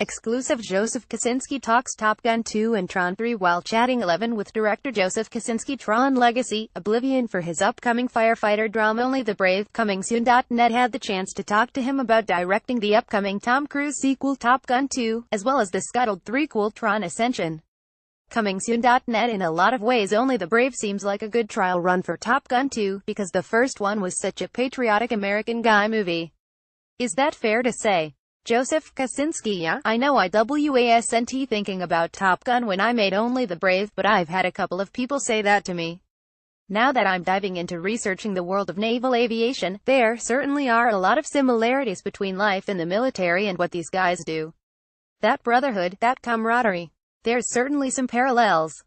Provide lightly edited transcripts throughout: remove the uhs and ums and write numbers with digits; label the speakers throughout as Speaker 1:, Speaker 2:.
Speaker 1: Exclusive: Joseph Kosinski talks Top Gun 2 and TRON 3 while chatting 11 with director Joseph Kosinski. TRON Legacy, Oblivion for his upcoming firefighter drama Only the Brave, coming soon. Net had the chance to talk to him about directing the upcoming Tom Cruise sequel Top Gun 2, as well as the scuttled threequel TRON Ascension. Coming soon. Net in a lot of ways Only the Brave seems like a good trial run for Top Gun 2, because the first one was such a patriotic American guy movie. Is that fair to say? Joseph Kosinski: Yeah, I know I wasn't thinking about Top Gun when I made Only the Brave, but I've had a couple of people say that to me. Now that I'm diving into researching the world of naval aviation, there certainly are a lot of similarities between life in the military and what these guys do. That brotherhood, that camaraderie. There's certainly some parallels.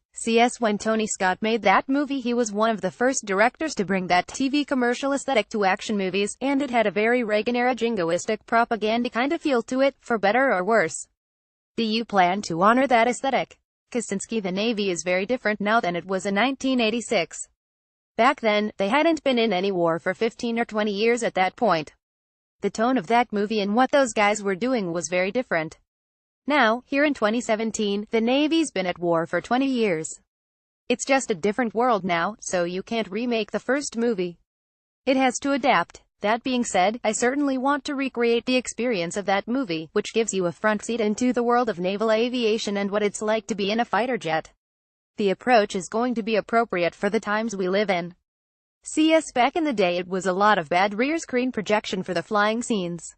Speaker 1: When Tony Scott made that movie, he was one of the first directors to bring that TV commercial aesthetic to action movies, and it had a very Reagan-era jingoistic propaganda kind of feel to it, for better or worse. Do you plan to honor that aesthetic? Kosinski: The Navy is very different now than it was in 1986. Back then, they hadn't been in any war for 15 or 20 years at that point. The tone of that movie and what those guys were doing was very different. Now, here in 2017, the Navy's been at war for 20 years. It's just a different world now, so you can't remake the first movie. It has to adapt. That being said, I certainly want to recreate the experience of that movie, which gives you a front seat into the world of naval aviation and what it's like to be in a fighter jet. The approach is going to be appropriate for the times we live in. Back in the day it was a lot of bad rear screen projection for the flying scenes.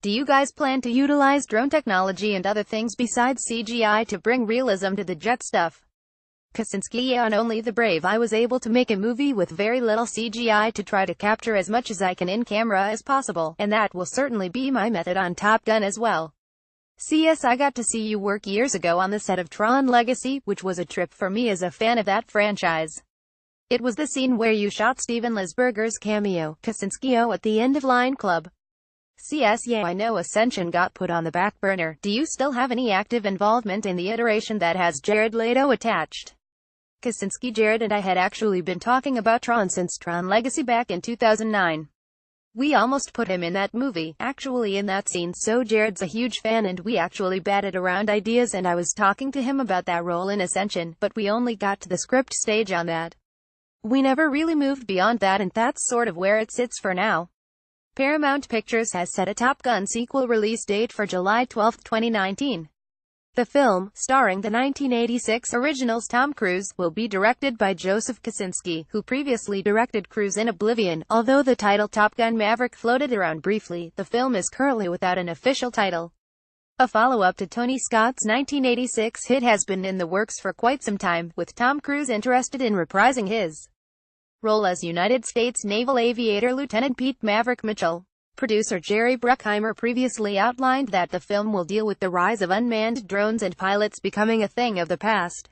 Speaker 1: Do you guys plan to utilize drone technology and other things besides CGI to bring realism to the jet stuff? Kosinski: Yeah, on Only the Brave I was able to make a movie with very little CGI to try to capture as much as I can in camera as possible, and that will certainly be my method on Top Gun as well. I got to see you work years ago on the set of TRON Legacy, which was a trip for me as a fan of that franchise. It was the scene where you shot Steven Lisberger's cameo, Kosinski, at the end of Line Club. Yeah, I know Ascension got put on the back burner. Do you still have any active involvement in the iteration that has Jared Leto attached? Kosinski: Jared and I had actually been talking about TRON since TRON Legacy back in 2009. We almost put him in that movie, actually in that scene, so Jared's a huge fan and we actually batted around ideas and I was talking to him about that role in Ascension, but we only got to the script stage on that. We never really moved beyond that, and that's sort of where it sits for now. Paramount Pictures has set a Top Gun sequel release date for July 12, 2019. The film, starring the 1986 original's Tom Cruise, will be directed by Joseph Kosinski, who previously directed Cruise in Oblivion. Although the title Top Gun Maverick floated around briefly, the film is currently without an official title. A follow-up to Tony Scott's 1986 hit has been in the works for quite some time, with Tom Cruise interested in reprising his role as United States Naval Aviator Lieutenant Pete Maverick Mitchell. Producer Jerry Bruckheimer previously outlined that the film will deal with the rise of unmanned drones and pilots becoming a thing of the past.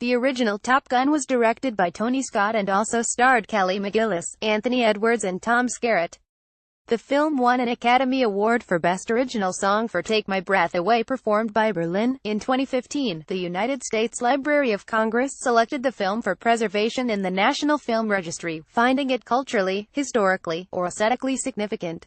Speaker 1: The original Top Gun was directed by Tony Scott and also starred Kelly McGillis, Anthony Edwards and Tom Skerritt. The film won an Academy Award for Best Original Song for Take My Breath Away, performed by Berlin. In 2015, the United States Library of Congress selected the film for preservation in the National Film Registry, finding it culturally, historically, or aesthetically significant.